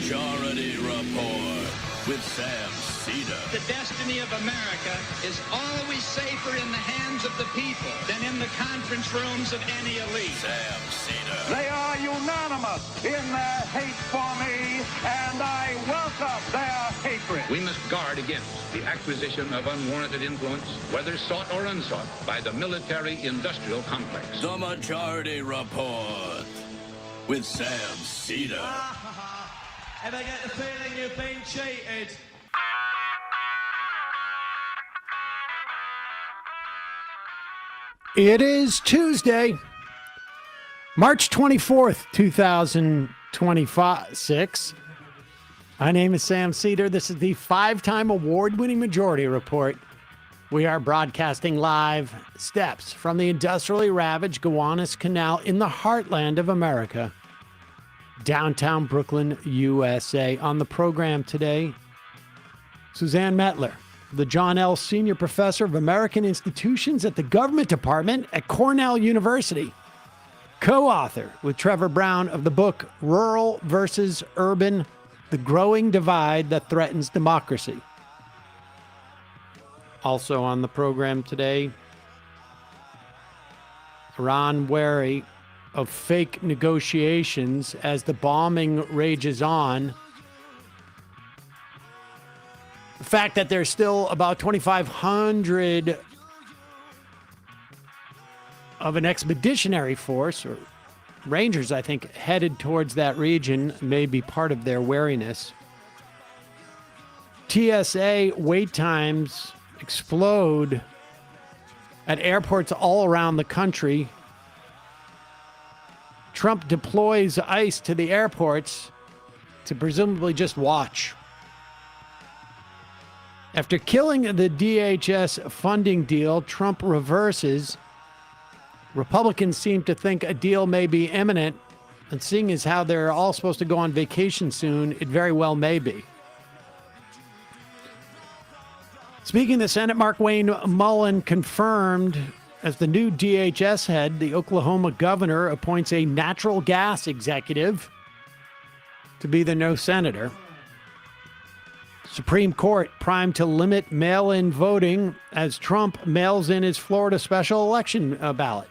Majority Report with Sam Seder. The destiny of America is always safer in the hands of the people than in the conference rooms of any elite. Sam Seder. They are unanimous in their hate for me, and I welcome their hatred. We must guard against the acquisition of unwarranted influence, whether sought or unsought, by the military-industrial complex. The Majority Report with Sam Seder. And I get the feeling you've been cheated. It is Tuesday, March 24th, 2026. My name is Sam Seder. This is the five-time award-winning Majority Report. We are broadcasting live steps from the industrially ravaged Gowanus Canal in the heartland of America, downtown Brooklyn, USA. On the program today, Suzanne Mettler, the John L. Senior Professor of American Institutions at the Government Department at Cornell University, co-author with Trevor Brown of the book Rural versus Urban, The Growing Divide That Threatens Democracy. Also on the program today, Iran wary of fake negotiations as the bombing rages on. The fact that there's still about 2,500 of an expeditionary force, or Rangers, I think, headed towards that region may be part of their wariness. TSA wait times explode at airports all around the country. Trump deploys ICE to the airports to presumably just watch. After killing the DHS funding deal, Trump reverses. Republicans seem to think a deal may be imminent, and seeing as how they're all supposed to go on vacation soon, it very well may be. Speaking of the Senate, Mark Wayne Mullen confirmed as the new DHS head, the Oklahoma governor appoints a natural gas executive to be the no senator. Supreme Court primed to limit mail-in voting as Trump mails in his Florida special election ballot.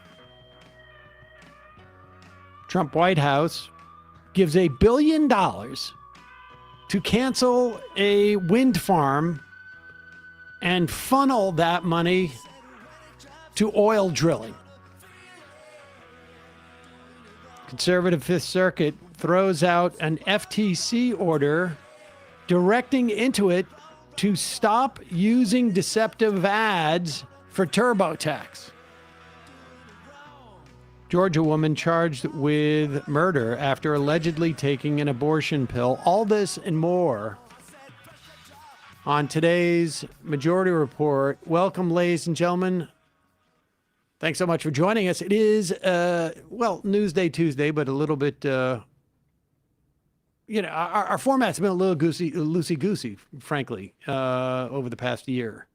Trump White House gives $1 billion to cancel a wind farm and funnel that money to oil drilling. Conservative Fifth Circuit throws out an FTC order directing Intuit to stop using deceptive ads for TurboTax. Georgia woman charged with murder after allegedly taking an abortion pill. All this and more on today's Majority Report. Welcome, ladies and gentlemen. Thanks so much for joining us. It is, Newsday Tuesday, but a little bit, our format's been a little loosey-goosey, frankly, over the past year.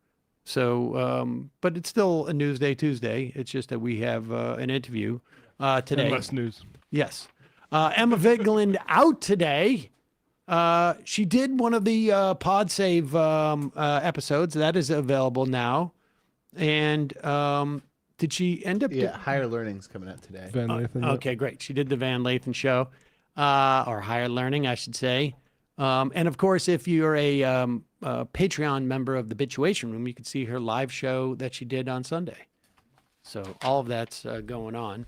So, but it's still a Newsday Tuesday. It's just that we have an interview today. And less news. Yes. Emma Vigeland out today. She did one of the Pod Save episodes. That is available now. And did she end up? Yeah, Higher Learning's coming out today. Van Lathan. Okay, great. She did the Van Lathan show, or Higher Learning, I should say. And of course, if you're a Patreon member of the Bituation Room, you can see her live show that she did on Sunday. So all of that's going on.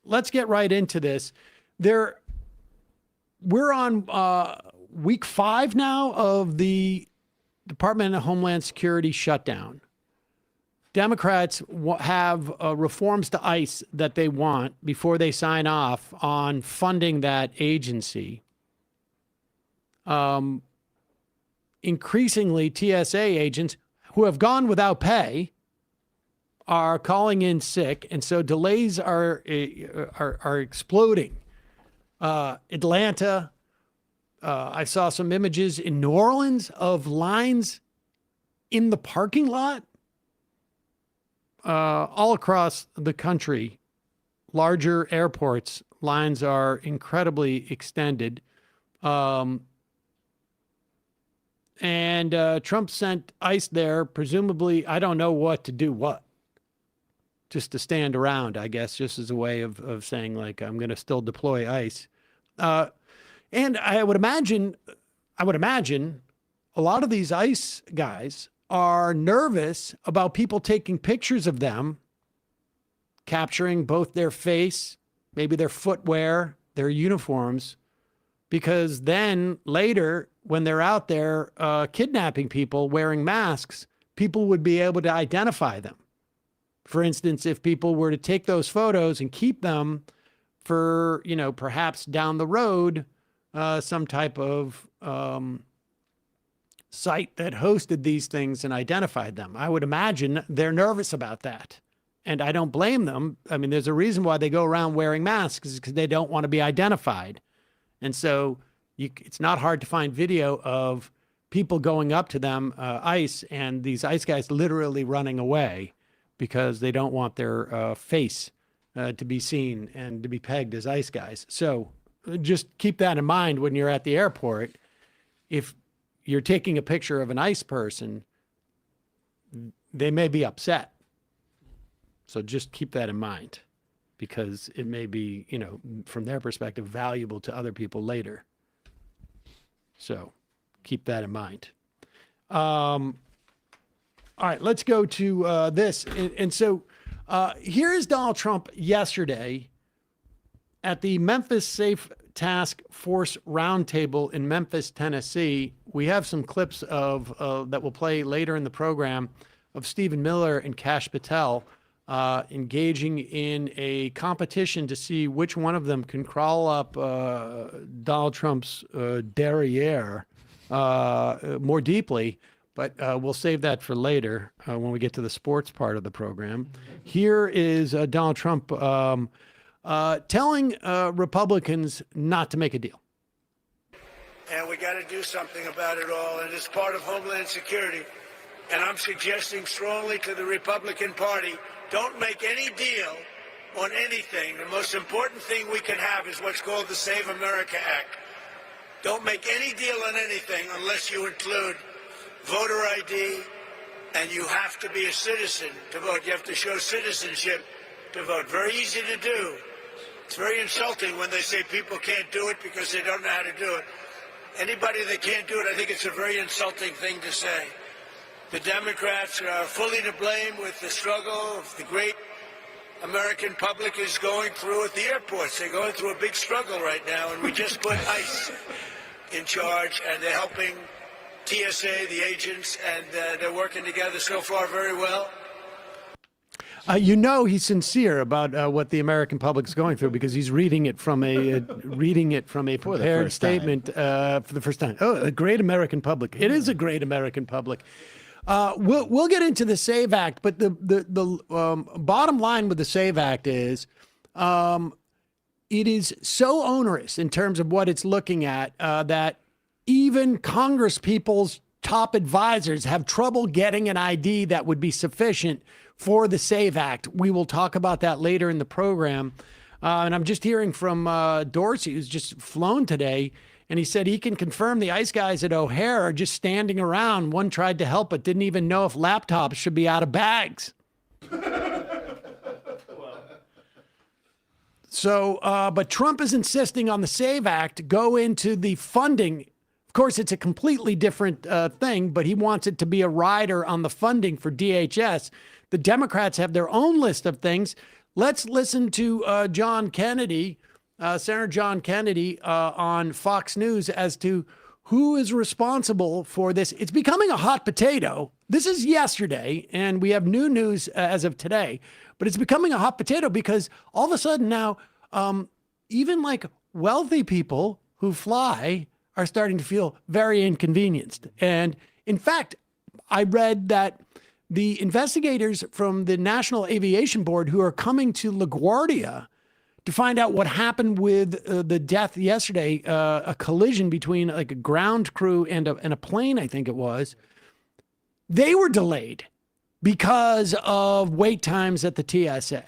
Let's get right into this. We're on week 5 now of the Department of Homeland Security shutdown. Democrats have reforms to ICE that they want before they sign off on funding that agency. Increasingly, TSA agents who have gone without pay are calling in sick, and so delays are exploding. Atlanta, I saw some images in New Orleans of lines in the parking lot. All across the country, larger airports, lines are incredibly extended. And Trump sent ICE there, presumably, I don't know what to do what. Just to stand around, I guess, just as a way of saying, like, I'm going to still deploy ICE. And I would imagine a lot of these ICE guys are nervous about people taking pictures of them, capturing both their face, maybe their footwear, their uniforms, because then later, when they're out there kidnapping people wearing masks, people would be able to identify them. For instance, if people were to take those photos and keep them for, perhaps down the road, some type of site that hosted these things and identified them. I would imagine they're nervous about that. And I don't blame them. I mean, there's a reason why they go around wearing masks, because they don't want to be identified. And so it's not hard to find video of people going up to them, ICE, and these ICE guys literally running away because they don't want their face to be seen and to be pegged as ICE guys. So just keep that in mind when you're at the airport. If you're taking a picture of an ICE person, they may be upset. So just keep that in mind, because it may be, from their perspective, valuable to other people later. So keep that in mind. All right, let's go to this. And so here is Donald Trump yesterday at the Memphis Safe Task Force Roundtable in Memphis, Tennessee. We have some clips of that will play later in the program of Stephen Miller and Kash Patel engaging in a competition to see which one of them can crawl up Donald Trump's derriere more deeply. But we'll save that for later when we get to the sports part of the program. Here is Donald Trump telling Republicans not to make a deal. And we got to do something about it all. And it's part of Homeland Security. And I'm suggesting strongly to the Republican Party, don't make any deal on anything. The most important thing we can have is what's called the Save America Act. Don't make any deal on anything unless you include voter ID, and you have to be a citizen to vote. You have to show citizenship to vote. Very easy to do. It's very insulting when they say people can't do it because they don't know how to do it. Anybody that can't do it, I think it's a very insulting thing to say. The Democrats are fully to blame with the struggle of the great American public is going through at the airports. They're going through a big struggle right now, and we just put ICE in charge, and they're helping TSA, the agents, and they're working together so far very well. He's sincere about what the American public is going through, because he's reading it from a prepared statement for the first time. Oh, a great American public! It is a great American public. We'll get into the SAVE Act, but the bottom line with the SAVE Act is it is so onerous in terms of what it's looking at that even Congress people's top advisors have trouble getting an ID that would be sufficient for the SAVE Act. We will talk about that later in the program. And I'm just hearing from Dorsey, who's just flown today, and he said he can confirm the ICE guys at O'Hare are just standing around. One tried to help, but didn't even know if laptops should be out of bags. So, but Trump is insisting on the SAVE Act to go into the funding. Of course, it's a completely different thing, but he wants it to be a rider on the funding for DHS. The Democrats have their own list of things. Let's listen to John Kennedy, Senator John Kennedy on Fox News as to who is responsible for this. It's becoming a hot potato. This is yesterday, and we have new news as of today, but it's becoming a hot potato because all of a sudden now, even like wealthy people who fly are starting to feel very inconvenienced. And in fact, I read that the investigators from the National Aviation Board who are coming to LaGuardia to find out what happened with the death yesterday, a collision between like a ground crew and a plane, I think it was, they were delayed because of wait times at the TSA.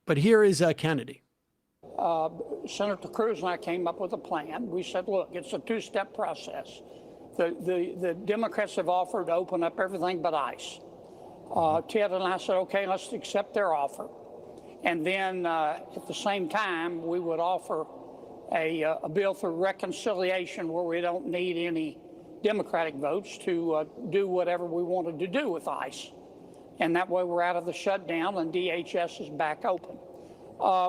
But here is Kennedy. Senator Cruz and I came up with a plan. We said, look, it's a two-step process. The Democrats have offered to open up everything but ICE. Ted and I said, okay, let's accept their offer. And then at the same time, we would offer a bill for reconciliation where we don't need any Democratic votes to do whatever we wanted to do with ICE. And that way we're out of the shutdown and DHS is back open.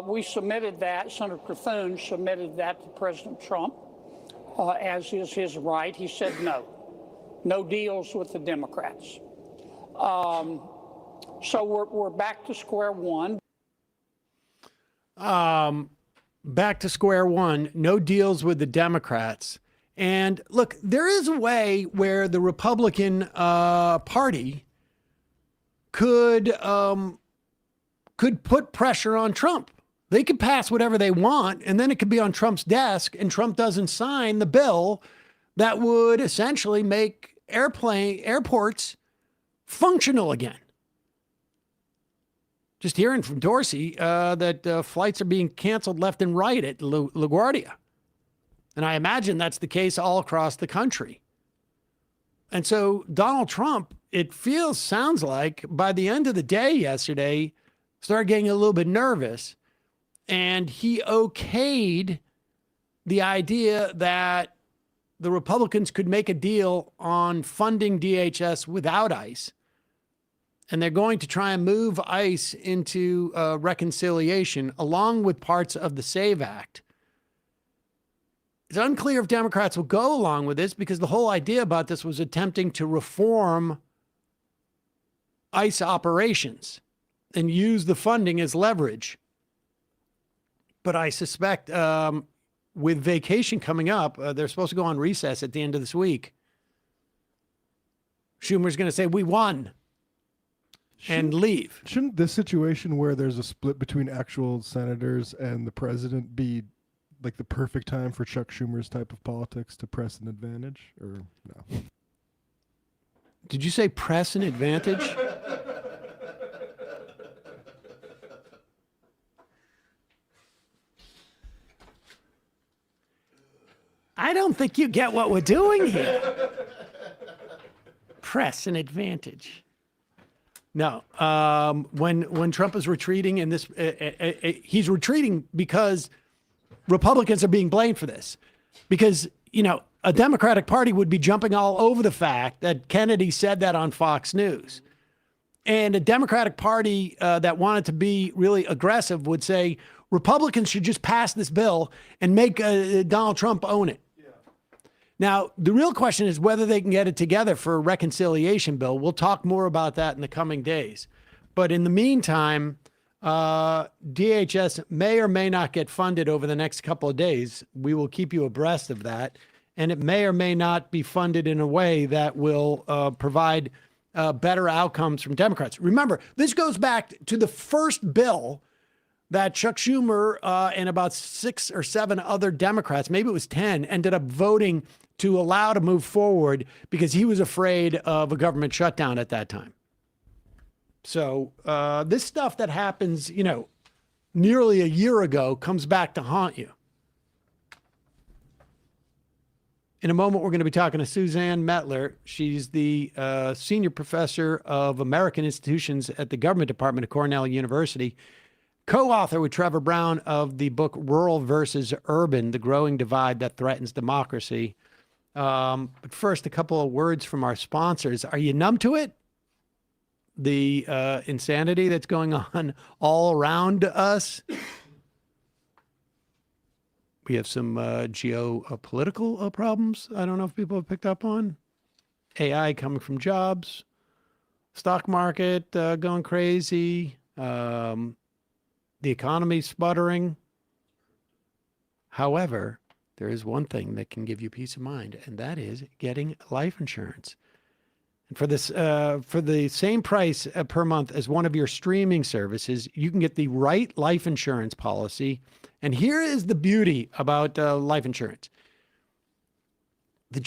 We submitted that, Senator Thune submitted that to President Trump, as is his right. He said no deals with the Democrats. So we're back to square one. Back to square one, no deals with the Democrats. And look, there is a way where the Republican Party could put pressure on Trump. They could pass whatever they want, and then it could be on Trump's desk, and Trump doesn't sign the bill that would essentially make airports functional again. Just hearing from Dorsey that flights are being canceled left and right at LaGuardia. And I imagine that's the case all across the country. And so Donald Trump, it sounds like by the end of the day yesterday, started getting a little bit nervous. And he okayed the idea that the Republicans could make a deal on funding DHS without ICE. And they're going to try and move ICE into reconciliation along with parts of the SAVE Act. It's unclear if Democrats will go along with this because the whole idea about this was attempting to reform ICE operations and use the funding as leverage. But I suspect with vacation coming up, they're supposed to go on recess at the end of this week. Schumer's going to say, we won. And leave. Shouldn't this situation where there's a split between actual senators and the president be like the perfect time for Chuck Schumer's type of politics to press an advantage, or no? Did you say press an advantage? I don't think you get what we're doing here. Press an advantage. No, when Trump is retreating in this, he's retreating because Republicans are being blamed for this. Because, a Democratic Party would be jumping all over the fact that Kennedy said that on Fox News. And a Democratic Party that wanted to be really aggressive would say Republicans should just pass this bill and make Donald Trump own it. Now, the real question is whether they can get it together for a reconciliation bill. We'll talk more about that in the coming days. But in the meantime, DHS may or may not get funded over the next couple of days. We will keep you abreast of that. And it may or may not be funded in a way that will provide better outcomes from Democrats. Remember, this goes back to the first bill that Chuck Schumer and about 6 or 7 other Democrats, maybe it was 10, ended up voting to allow to move forward because he was afraid of a government shutdown at that time. So this stuff that happens, nearly a year ago comes back to haunt you. In a moment, we're going to be talking to Suzanne Mettler. She's the senior professor of American institutions at the government department of Cornell University, co-author with Trevor Brown of the book Rural versus Urban, The Growing Divide That Threatens Democracy. But first, a couple of words from our sponsors. Are you numb to it? The insanity that's going on all around us. We have some geopolitical problems. I don't know if people have picked up on. AI coming from jobs. Stock market going crazy. The economy sputtering. However, there is one thing that can give you peace of mind, and that is getting life insurance. And for this, for the same price per month as one of your streaming services, you can get the right life insurance policy. And here is the beauty about life insurance: the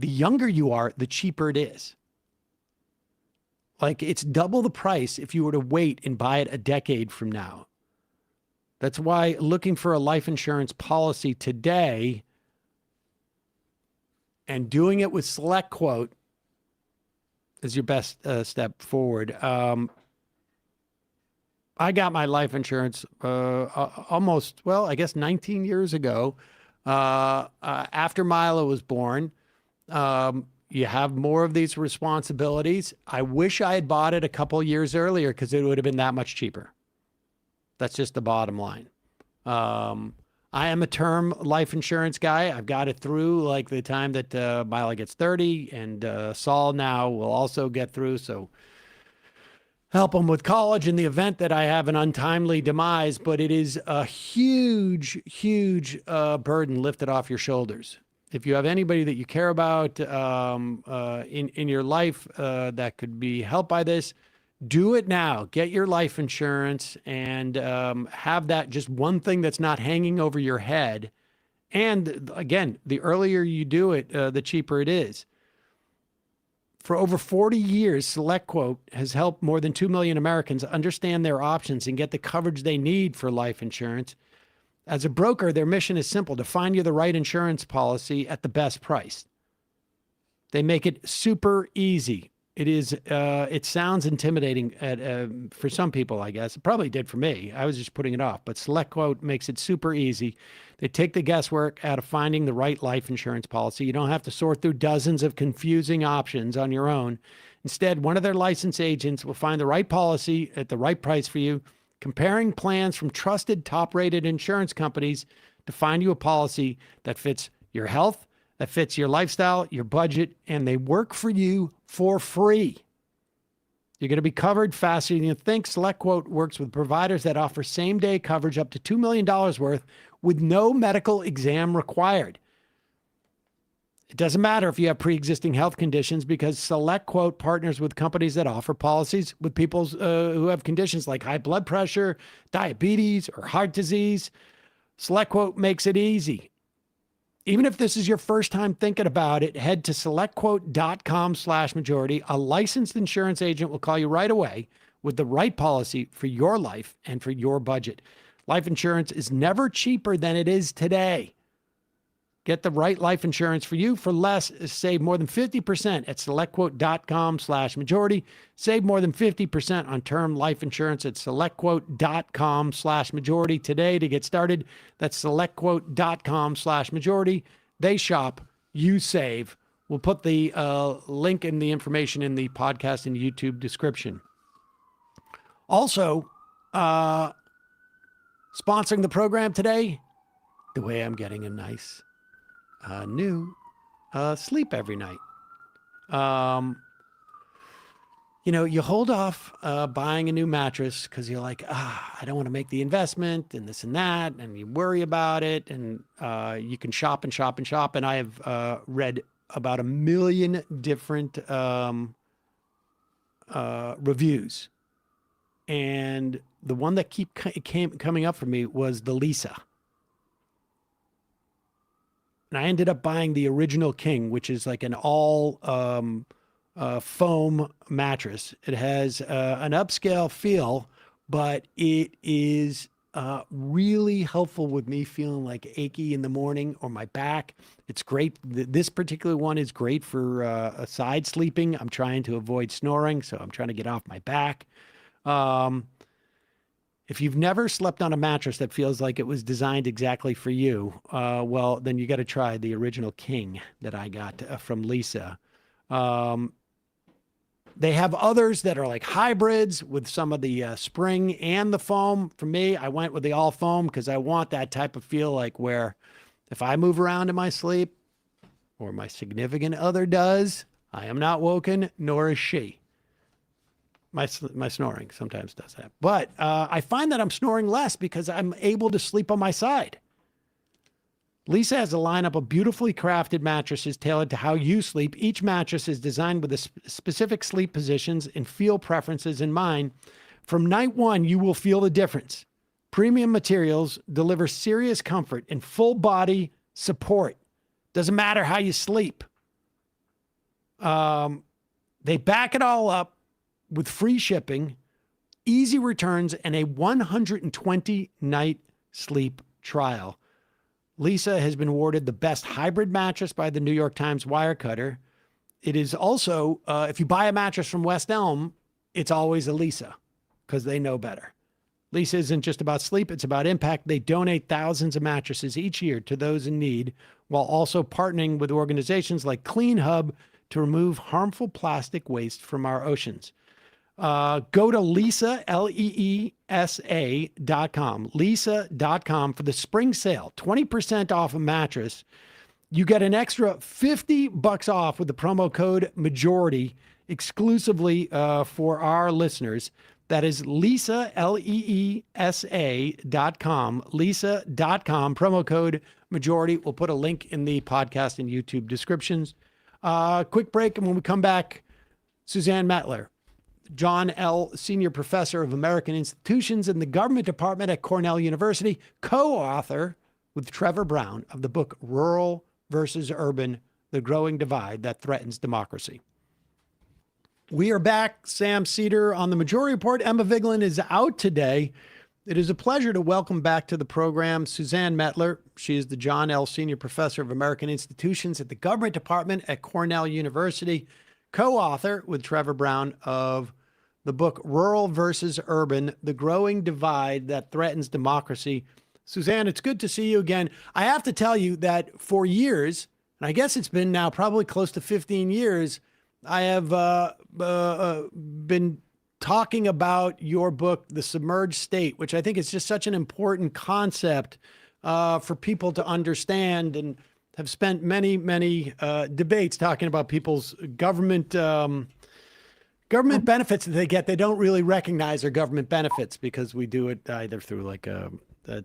younger you are, the cheaper it is. Like, it's double the price if you were to wait and buy it a decade from now. That's why looking for a life insurance policy today and doing it with Select Quote is your best step forward. I got my life insurance almost, well, I guess 19 years ago. After Milo was born, you have more of these responsibilities. I wish I had bought it a couple years earlier because it would have been that much cheaper. That's just the bottom line. I am a term life insurance guy. I've got it through like the time that Milo gets 30, and Saul now will also get through. So help him with college in the event that I have an untimely demise. But it is a huge, huge burden lifted off your shoulders. If you have anybody that you care about in your life that could be helped by this, do it now. Get your life insurance and have that just one thing that's not hanging over your head. And again, the earlier you do it, the cheaper it is. For over 40 years, SelectQuote has helped more than 2 million Americans understand their options and get the coverage they need for life insurance. As a broker, their mission is simple: to find you the right insurance policy at the best price. They make it super easy. It sounds intimidating for some people, I guess. It probably did for me. I was just putting it off. But SelectQuote makes it super easy. They take the guesswork out of finding the right life insurance policy. You don't have to sort through dozens of confusing options on your own. Instead, one of their licensed agents will find the right policy at the right price for you, comparing plans from trusted, top-rated insurance companies to find you a policy that fits your health, that fits your lifestyle, your budget, and they work for you for free. You're going to be covered faster than you think. SelectQuote works with providers that offer same-day coverage up to $2 million worth with no medical exam required. It doesn't matter if you have pre-existing health conditions, because SelectQuote partners with companies that offer policies with people who have conditions like high blood pressure, diabetes, or heart disease. SelectQuote makes it easy. Even if this is your first time thinking about it, head to selectquote.com/majority. A licensed insurance agent will call you right away with the right policy for your life and for your budget. Life insurance is never cheaper than it is today. Get the right life insurance for you for less. Save more than 50% at selectquote.com/majority. Save more than 50% on term life insurance at selectquote.com/majority today to get started. That's selectquote.com/majority. They shop, you save. We'll put the link and the information in the podcast and YouTube description. Also, sponsoring the program today, the way I'm getting a nice new sleep every night. You hold off buying a new mattress because you're like, I don't want to make the investment and this and that, and you worry about it, and you can shop and shop and shop. And I have read about 1 million different reviews, and the one that kept coming up for me was the LEESA. And I ended up buying the original King, which is like an all foam mattress. It has an upscale feel, but it is really helpful with me feeling like achy in the morning or my back. It's great. This particular one is great for a side sleeping. I'm trying to avoid snoring, so I'm trying to get off my back. If you've never slept on a mattress that feels like it was designed exactly for you, well, then you got to try the original King that I got from LEESA. They have others that are like hybrids with some of the spring and the foam. For me, I went with the all foam because I want that type of feel, like where if I move around in my sleep, or my significant other does, I am not woken, nor is she. My snoring sometimes does that. But I find that I'm snoring less because I'm able to sleep on my side. LEESA has a lineup of beautifully crafted mattresses tailored to how you sleep. Each mattress is designed with specific sleep positions and feel preferences in mind. From night one, you will feel the difference. Premium materials deliver serious comfort and full body support. Doesn't matter how you sleep. They back it all up with free shipping, easy returns, and a 120-night sleep trial. LEESA has been awarded the best hybrid mattress by the New York Times Wirecutter. It is also, if you buy a mattress from West Elm, it's always a LEESA because they know better. LEESA isn't just about sleep, it's about impact. They donate thousands of mattresses each year to those in need, while also partnering with organizations like Clean Hub to remove harmful plastic waste from our oceans. Go to LEESA, LEESA.com, LEESA.com for the spring sale, 20% off a mattress. You get an extra $50 off with the promo code MAJORITY exclusively for our listeners. That is LEESA, LEESA.com, LEESA.com, promo code MAJORITY. We'll put a link in the podcast and YouTube descriptions. Quick break, and when we come back, Suzanne Mettler, John L. Senior Professor of American Institutions in the Government Department at Cornell University, co-author with Trevor Brown of the book Rural versus Urban, The Growing Divide That Threatens Democracy. We are back. Sam Seder on the Majority Report. Emma Vigeland is out today. It is a pleasure to welcome back to the program Suzanne Mettler. She is the John L. Senior Professor of American Institutions at the Government Department at Cornell University, co-author with Trevor Brown of the book Rural versus Urban, The Growing Divide That Threatens Democracy. Suzanne, it's good to see you again. I have to tell you that for years, and I guess it's been now probably close to 15 years, I have been talking about your book, The Submerged State, which I think is just such an important concept for people to understand, and have spent many debates talking about people's government benefits that they get. They don't really recognize their government benefits because we do it either through like a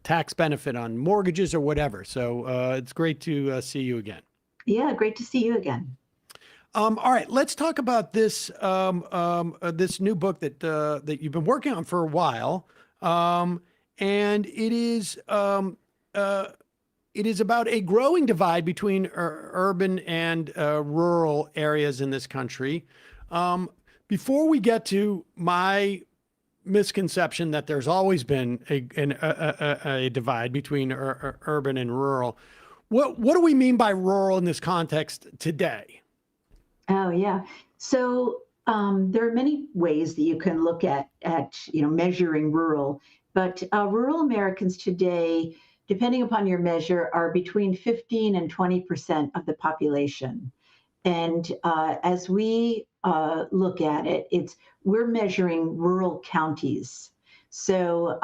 tax benefit on mortgages or whatever. So it's great to see you again. Yeah, great to see you again. All right, let's talk about this this new book that you've been working on for a while, and it is about a growing divide between urban and rural areas in this country. Before we get to my misconception that there's always been a divide between urban and rural, what do we mean by rural in this context today? Oh, yeah. So there are many ways that you can look at measuring rural, but rural Americans today, depending upon your measure, are between 15 and 20% of the population. And as we look at it, we're measuring rural counties. So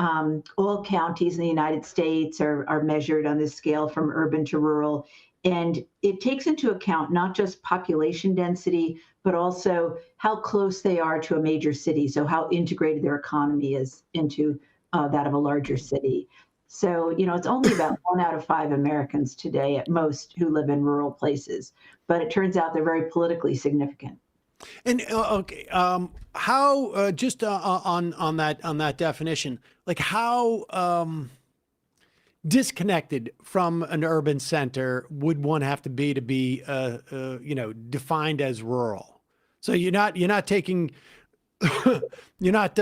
all counties in the United States are measured on this scale from urban to rural. And it takes into account not just population density, but also how close they are to a major city. So how integrated their economy is into that of a larger city. So, it's only about 1 out of 5 Americans today at most who live in rural places, but it turns out they're very politically significant. And okay, how just on that definition, like how disconnected from an urban center would one have to be defined as rural? So you're not taking you're not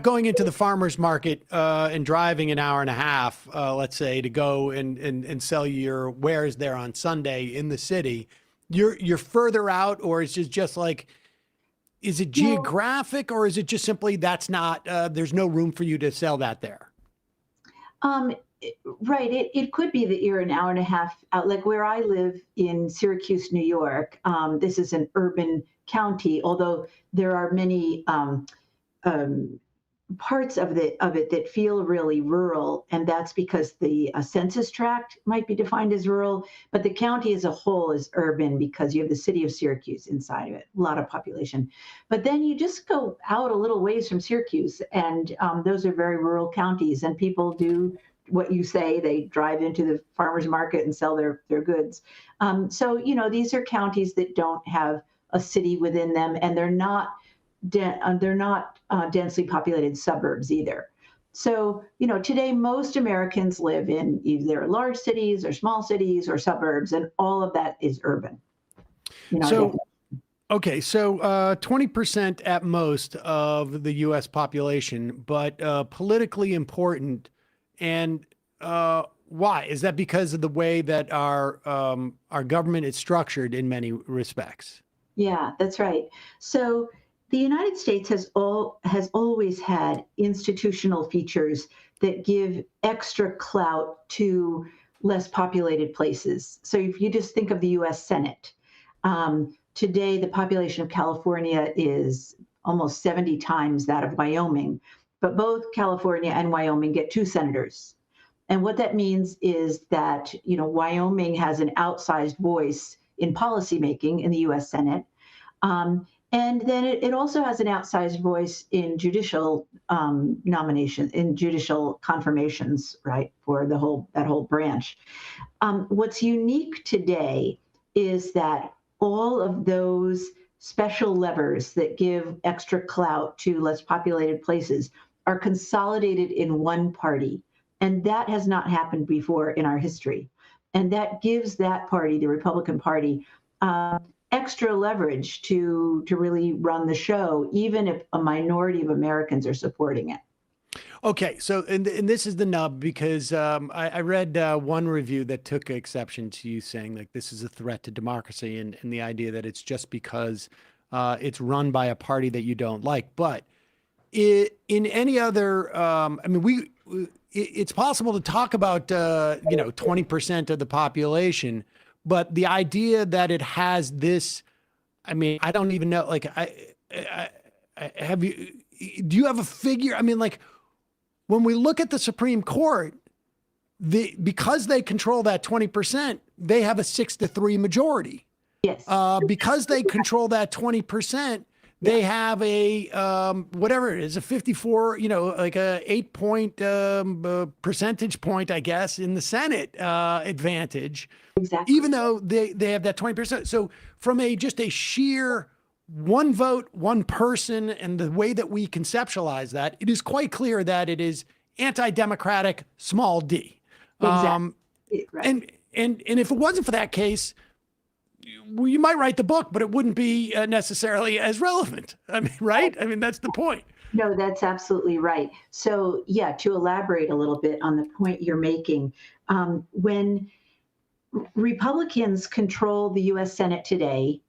going into the farmer's market and driving an hour and a half, let's say, to go and sell your wares there on Sunday in the city. You're further out, or is it just like, is it geographic, or is it just simply that's not there's no room for you to sell that there? Right. It could be that you're an hour and a half out, like where I live in Syracuse, New York. This is an urban county, although there are many parts of it that feel really rural, and that's because the census tract might be defined as rural, but the county as a whole is urban because you have the city of Syracuse inside of it, a lot of population. But then you just go out a little ways from Syracuse, and those are very rural counties, and people do what you say, they drive into the farmer's market and sell their goods. So, these are counties that don't have a city within them, and they're not densely populated suburbs either. So, today most Americans live in either large cities or small cities or suburbs, and all of that is urban. Okay, so 20% at most of the U.S. population, but politically important. And why? Is that because of the way that our government is structured in many respects? Yeah, that's right. So the United States has always had institutional features that give extra clout to less populated places. So if you just think of the U.S. Senate, today the population of California is almost 70 times that of Wyoming, but both California and Wyoming get 2 senators. And what that means is that, Wyoming has an outsized voice in policymaking in the U.S. Senate. And then it also has an outsized voice in judicial nomination, in judicial confirmations, right, for that whole branch. What's unique today is that all of those special levers that give extra clout to less populated places are consolidated in one party. And that has not happened before in our history. And that gives that party, the Republican Party, extra leverage to really run the show, even if a minority of Americans are supporting it. Okay, so and this is the nub, because I read one review that took exception to you saying like this is a threat to democracy, and the idea that it's just because it's run by a party that you don't like. But in any other, it's possible to talk about 20% of the population, but the idea that it has this, I don't even know. Like, do you have a figure? When we look at the Supreme Court, because they control that 20%, they have a 6-3 majority. Yes. Because they control that 20%, they have a whatever it is, a 54, like a 8-point percentage point, I guess, in the Senate advantage. Exactly. Even though they have that 20%. So from just a sheer one vote, one person, and the way that we conceptualize that, it is quite clear that it is anti-democratic, small d. Exactly. Right. And if it wasn't for that case, you might write the book, but it wouldn't be necessarily as relevant. Right? That's the point. No, that's absolutely right. So yeah, to elaborate a little bit on the point you're making, when Republicans control the U.S. Senate today,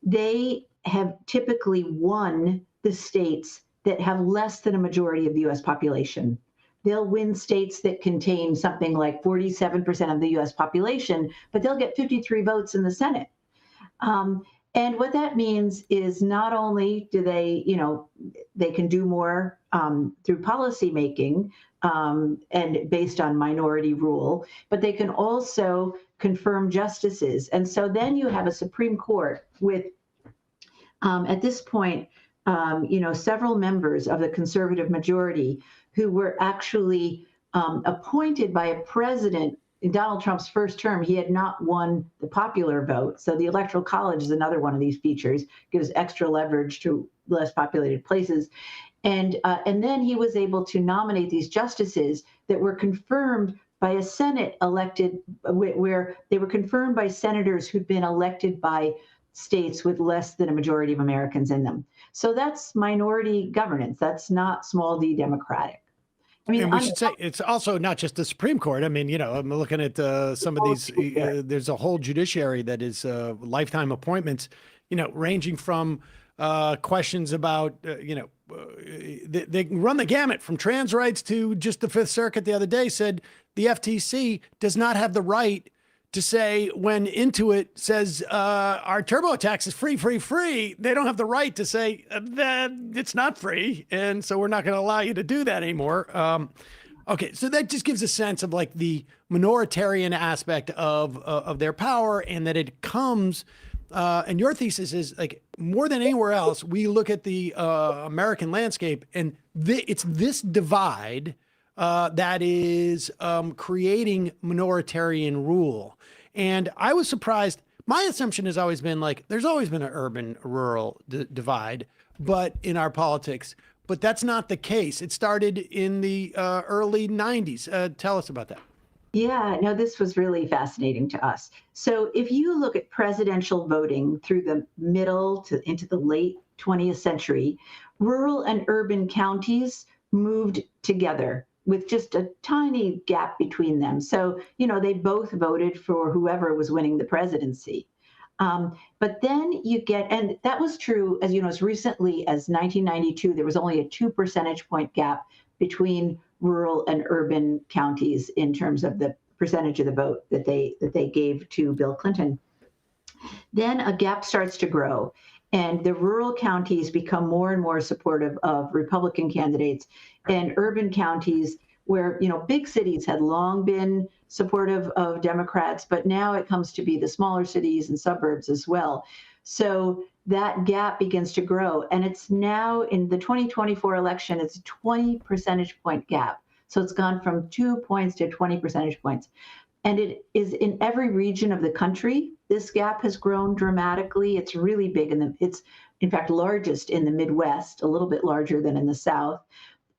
they have typically won the states that have less than a majority of the U.S. population. They'll win states that contain something like 47% of the U.S. population, but they'll get 53 votes in the Senate. And what that means is not only do they can do more through policymaking and based on minority rule, but they can also confirm justices. And so then you have a Supreme Court with, at this point, several members of the conservative majority who were actually appointed by a president. In Donald Trump's first term, he had not won the popular vote. So the Electoral College is another one of these features, gives extra leverage to less populated places. And then he was able to nominate these justices that were confirmed by a Senate elected, where they were confirmed by senators who'd been elected by states with less than a majority of Americans in them. So that's minority governance. That's not small d democratic. And we should say it's also not just the Supreme Court. I'm looking at some of these. There's a whole judiciary that is lifetime appointments, ranging from questions about, they run the gamut from trans rights to just the Fifth Circuit the other day said the FTC does not have the right to say when Intuit says our TurboTax is free, they don't have the right to say that it's not free. And so we're not going to allow you to do that anymore. Okay, so that just gives a sense of like the minoritarian aspect of their power, and that it comes, and your thesis is like more than anywhere else, we look at the American landscape, and it's this divide that is creating minoritarian rule. And I was surprised. My assumption has always been like, there's always been an urban-rural divide, but in our politics, but that's not the case. It started in the early 90s. Tell us about that. Yeah, no, this was really fascinating to us. So if you look at presidential voting through the middle to into the late 20th century, rural and urban counties moved together. with just a tiny gap between them. So, they both voted for whoever was winning the presidency. But then you get, and that was true as recently as 1992, there was only a 2 percentage point gap between rural and urban counties in terms of the percentage of the vote that they gave to Bill Clinton. Then a gap starts to grow, and the rural counties become more and more supportive of Republican candidates, and urban counties where, big cities had long been supportive of Democrats, but now it comes to be the smaller cities and suburbs as well. So that gap begins to grow, and it's now in the 2024 election, it's a 20 percentage point gap. So it's gone from 2 points to 20 percentage points. And it is in every region of the country. This gap has grown dramatically. It's really big, it's in fact largest in the Midwest, a little bit larger than in the South.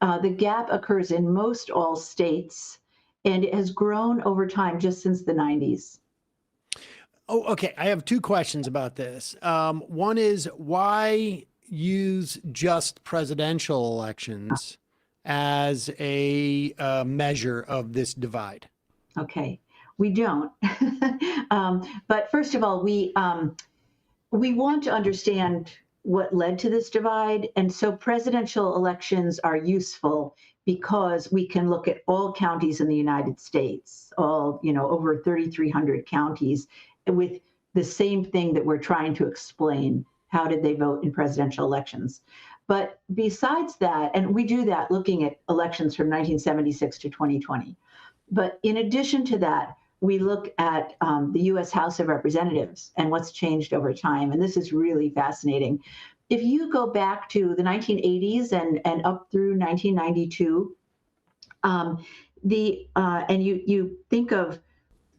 The gap occurs in most all states, and it has grown over time just since the 90s. Oh, okay. I have two questions about this. One is, why use just presidential elections as a measure of this divide? Okay, we don't. But first of all, we want to understand what led to this divide. And so presidential elections are useful because we can look at all counties in the United States, all, over 3,300 counties, with the same thing that we're trying to explain. How did they vote in presidential elections? But besides that, and we do that looking at elections from 1976 to 2020. But in addition to that, we look at the U.S. House of Representatives and what's changed over time. And this is really fascinating. If you go back to the 1980s and up through 1992, and you think of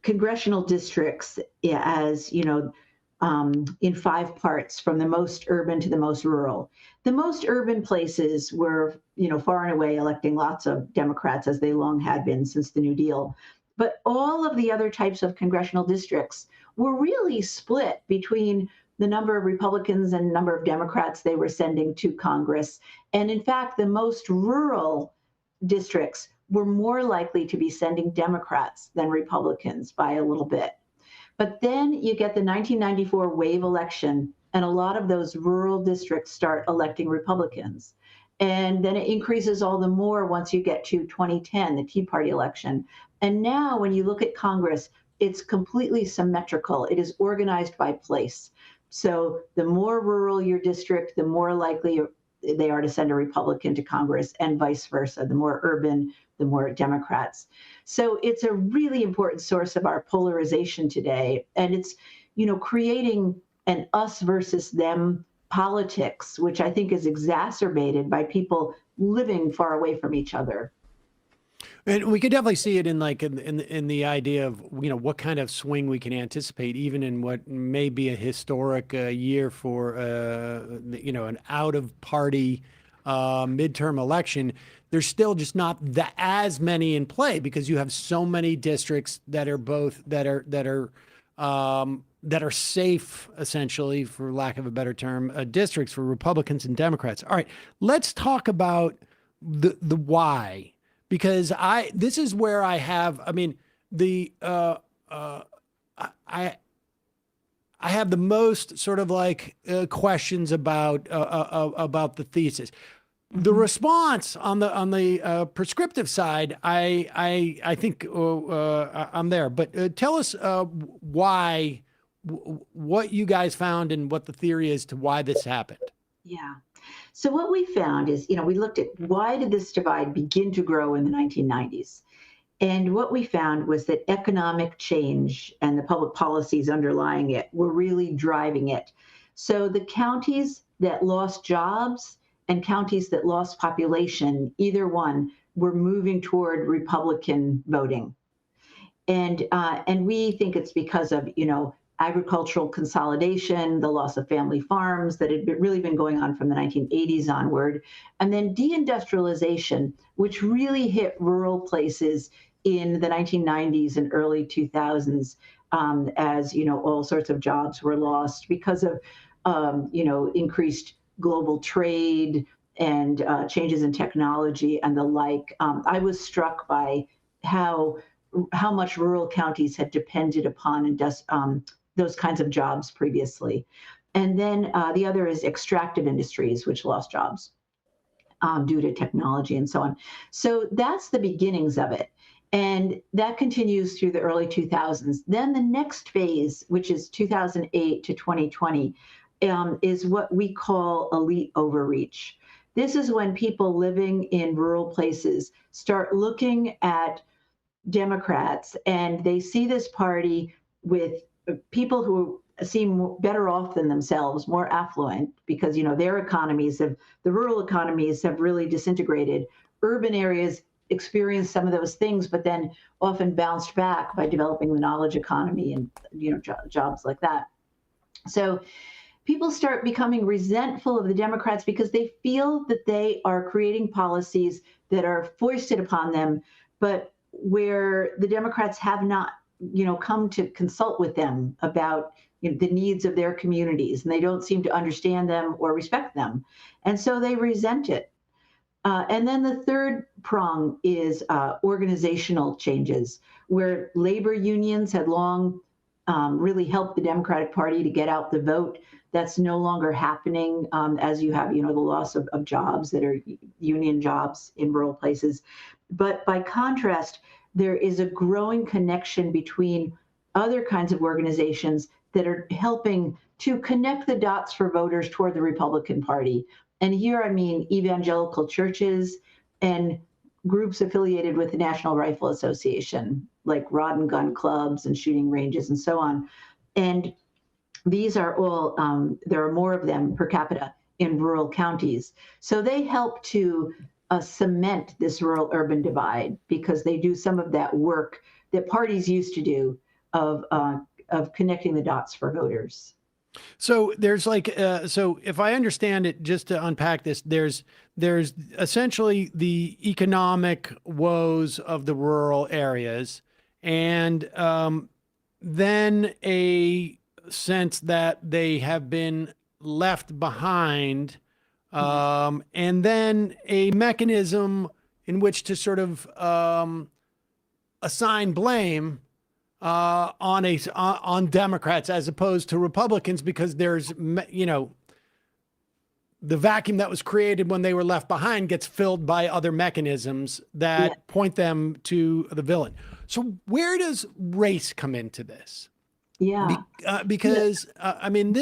congressional districts as, in 5 parts, from the most urban to the most rural. The most urban places were, far and away electing lots of Democrats, as they long had been since the New Deal. But all of the other types of congressional districts were really split between the number of Republicans and number of Democrats they were sending to Congress. And in fact, the most rural districts were more likely to be sending Democrats than Republicans by a little bit. But then you get the 1994 wave election, and a lot of those rural districts start electing Republicans. And then it increases all the more once you get to 2010, the Tea Party election. And now when you look at Congress, it's completely symmetrical. It is organized by place. So the more rural your district, the more likely they are to send a Republican to Congress, and vice versa. The more urban, the more Democrats. So it's a really important source of our polarization today. And it's, creating an us versus them politics, which I think is exacerbated by people living far away from each other. And we could definitely see it in the idea of, what kind of swing we can anticipate, even in what may be a historic year for, an out of party midterm election. There's still just not as many in play because you have so many districts that are both that are safe, essentially, for lack of a better term, districts for Republicans and Democrats. All right, let's talk about the why. Because this is where I have, I have the most sort of questions about the thesis. The response on the prescriptive side, I think I'm there. But tell us why, what you guys found and what the theory is to why this happened. Yeah. So what we found is, we looked at why did this divide begin to grow in the 1990s? And what we found was that economic change and the public policies underlying it were really driving it. So the counties that lost jobs and counties that lost population, either one, were moving toward Republican voting. And we think it's because of, agricultural consolidation, the loss of family farms that had really been going on from the 1980s onward, and then deindustrialization, which really hit rural places in the 1990s and early 2000s, as all sorts of jobs were lost because of increased global trade and changes in technology and the like, I was struck by how much rural counties had depended upon those kinds of jobs previously. And then the other is extractive industries, which lost jobs due to technology and so on. So that's the beginnings of it. And that continues through the early 2000s. Then the next phase, which is 2008 to 2020, is what we call elite overreach. This is when people living in rural places start looking at Democrats and they see this party with people who seem better off than themselves, more affluent, because their the rural economies have really disintegrated. Urban areas experienced some of those things, but then often bounced back by developing the knowledge economy and jobs like that. So people start becoming resentful of the Democrats because they feel that they are creating policies that are foisted upon them, but where the Democrats have not come to consult with them about the needs of their communities, and they don't seem to understand them or respect them. And so they resent it. And then the third prong is organizational changes, where labor unions had long really helped the Democratic Party to get out the vote. That's no longer happening as you have, the loss of jobs that are union jobs in rural places. But by contrast, there is a growing connection between other kinds of organizations that are helping to connect the dots for voters toward the Republican Party. And here, I mean evangelical churches and groups affiliated with the National Rifle Association, like rod and gun clubs and shooting ranges and so on. And these are all, there are more of them per capita in rural counties. So they help to cement this rural-urban divide because they do some of that work that parties used to do of connecting the dots for voters. So there's so if I understand it, just to unpack this, there's essentially the economic woes of the rural areas, and then a sense that they have been left behind, and then a mechanism in which to sort of assign blame on Democrats as opposed to Republicans, because there's, the vacuum that was created when they were left behind gets filled by other mechanisms that point them to the villain. So where does race come into this? Because I mean,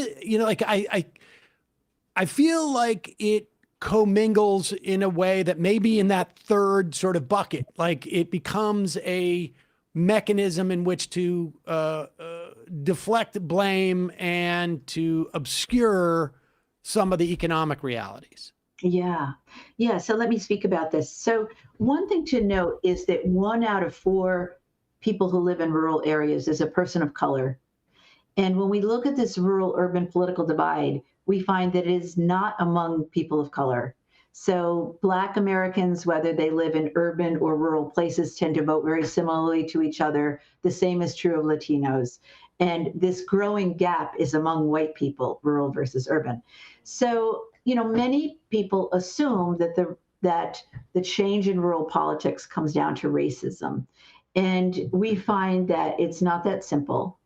I feel like it commingles in a way that maybe in that third sort of bucket, like it becomes a mechanism in which to deflect blame and to obscure some of the economic realities. Yeah. So let me speak about this. So one thing to note is that 1 out of 4 people who live in rural areas is a person of color. And when we look at this rural-urban political divide, we find that it is not among people of color. So Black Americans, whether they live in urban or rural places, tend to vote very similarly to each other. The same is true of Latinos. And this growing gap is among white people, rural versus urban. So, many people assume that the change in rural politics comes down to racism. And we find that it's not that simple.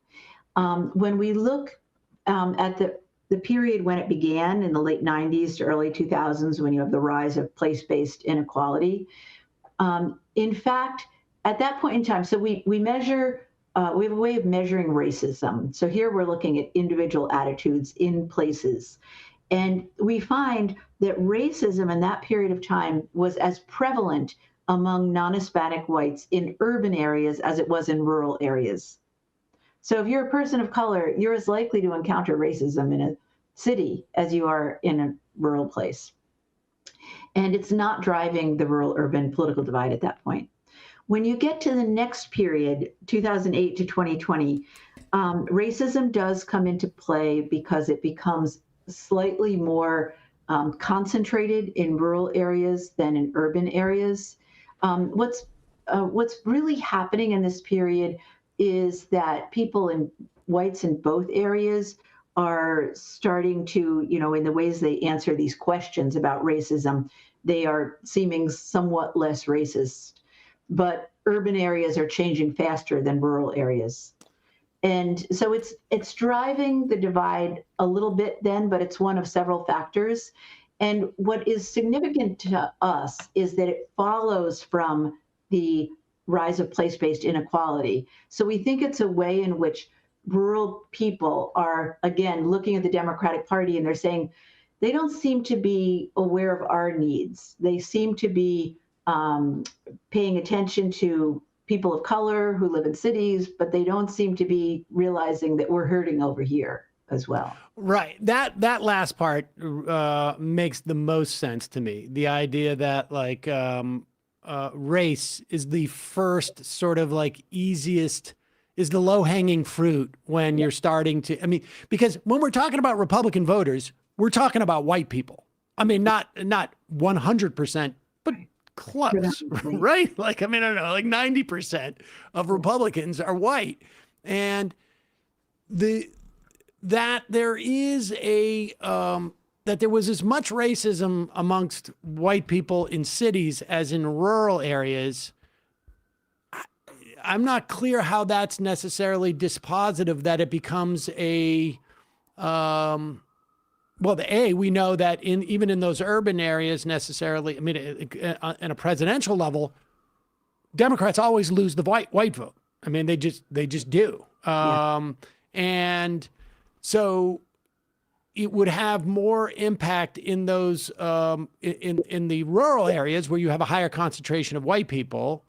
When we look at the period when it began in the late 90s to early 2000s, when you have the rise of place-based inequality. In fact, at that point in time, so we measure, we have a way of measuring racism. So here we're looking at individual attitudes in places. And we find that racism in that period of time was as prevalent among non-Hispanic whites in urban areas as it was in rural areas. So if you're a person of color, you're as likely to encounter racism in a city as you are in a rural place. And it's not driving the rural-urban political divide at that point. When you get to the next period, 2008 to 2020, racism does come into play because it becomes slightly more concentrated in rural areas than in urban areas. What's really happening in this period is that whites in both areas are starting to, in the ways they answer these questions about racism, they are seeming somewhat less racist. But urban areas are changing faster than rural areas. And so it's driving the divide a little bit then, but it's one of several factors. And what is significant to us is that it follows from the rise of place-based inequality. So we think it's a way in which rural people are, again, looking at the Democratic Party and they're saying, they don't seem to be aware of our needs. They seem to be paying attention to people of color who live in cities, but they don't seem to be realizing that we're hurting over here as well. Right. That last part makes the most sense to me. The idea that like race is the first sort of like easiest, is the low-hanging fruit when you're starting to, I mean, because when we're talking about Republican voters, we're talking about white people. I mean, not 100%, but close, right? Like, I mean, I don't know, like 90% of Republicans are white. And that there is a, that there was as much racism amongst white people in cities as in rural areas. I'm not clear how that's necessarily dispositive that it becomes a, well, we know that even in those urban areas necessarily, I mean, in a presidential level, Democrats always lose the white vote. I mean, they just do. And so it would have more impact in those, in the rural areas where you have a higher concentration of white people.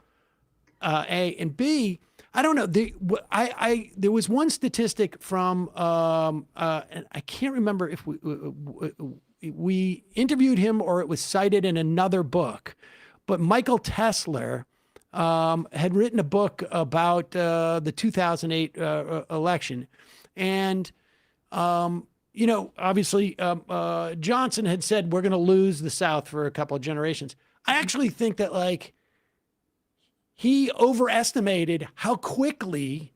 A and B, I don't know. There was one statistic from, and I can't remember if we interviewed him or it was cited in another book, but Michael Tesler had written a book about the 2008 election. And, obviously Johnson had said, we're going to lose the South for a couple of generations. I actually think that like, he overestimated how quickly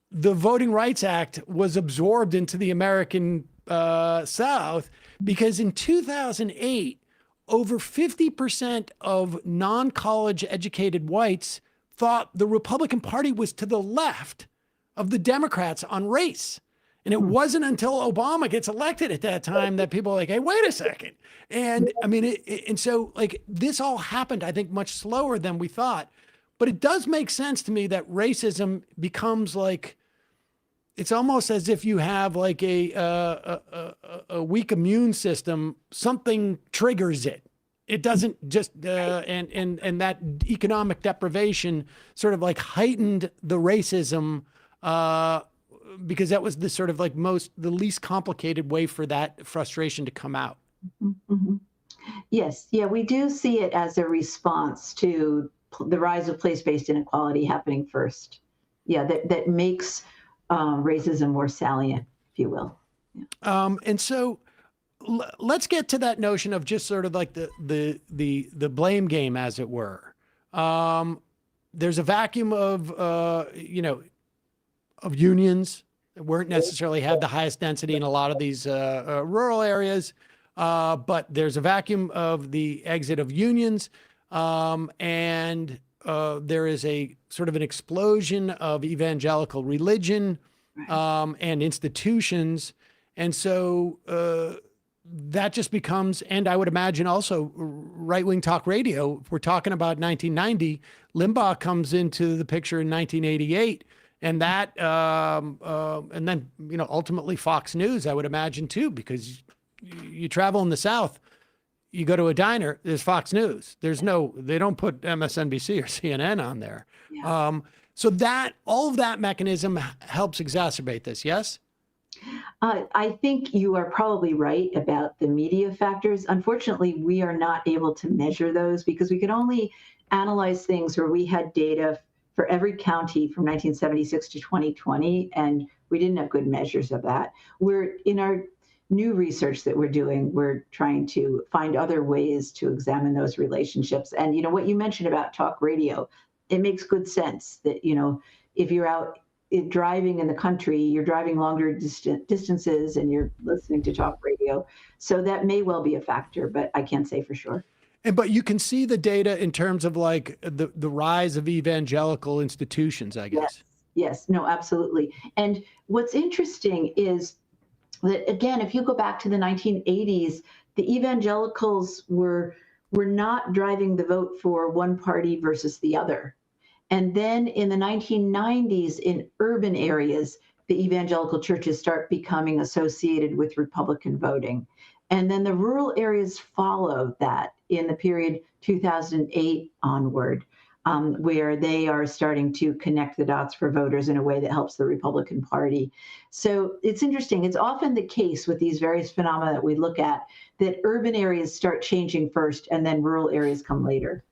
the Voting Rights Act was absorbed into the American South, because in 2008, over 50% of non-college educated whites thought the Republican Party was to the left of the Democrats on race. And it wasn't until Obama gets elected at that time that people are like, hey, wait a second. And I mean, and so like this all happened, I think, much slower than we thought. But it does make sense to me that racism becomes like, it's almost as if you have like a weak immune system, something triggers it. It doesn't just, and that economic deprivation sort of like heightened the racism because that was the sort of like the least complicated way for that frustration to come out. Mm-hmm. Yes. Yeah, we do see it as a response to the rise of place-based inequality happening first. Yeah, that makes racism more salient, if you will. Yeah. And so let's get to that notion of just sort of like the blame game, as it were. There's a vacuum of unions that weren't necessarily had the highest density in a lot of these rural areas, but there's a vacuum of the exit of unions. And there is a sort of an explosion of evangelical religion and institutions. And so that just becomes, and I would imagine also right-wing talk radio. If we're talking about 1990, Limbaugh comes into the picture in 1988. And that, and then, ultimately Fox News, I would imagine too, because you travel in the South, you go to a diner, there's Fox News. They don't put MSNBC or CNN on there. Yeah. So that, all of that mechanism helps exacerbate this, yes? I think you are probably right about the media factors. Unfortunately, we are not able to measure those because we could only analyze things where we had data for every county from 1976 to 2020, and we didn't have good measures of that. We're in our new research that we're doing, we're trying to find other ways to examine those relationships. And what you mentioned about talk radio, it makes good sense that if you're out driving in the country, you're driving longer distances and you're listening to talk radio. So that may well be a factor, but I can't say for sure. But you can see the data in terms of like the rise of evangelical institutions, I guess. Yes, no, absolutely. And what's interesting is that, again, if you go back to the 1980s, the evangelicals were not driving the vote for one party versus the other. And then in the 1990s, in urban areas, the evangelical churches start becoming associated with Republican voting. And then the rural areas followed that in the period 2008 onward, where they are starting to connect the dots for voters in a way that helps the Republican Party. So it's interesting. It's often the case with these various phenomena that we look at that urban areas start changing first and then rural areas come later.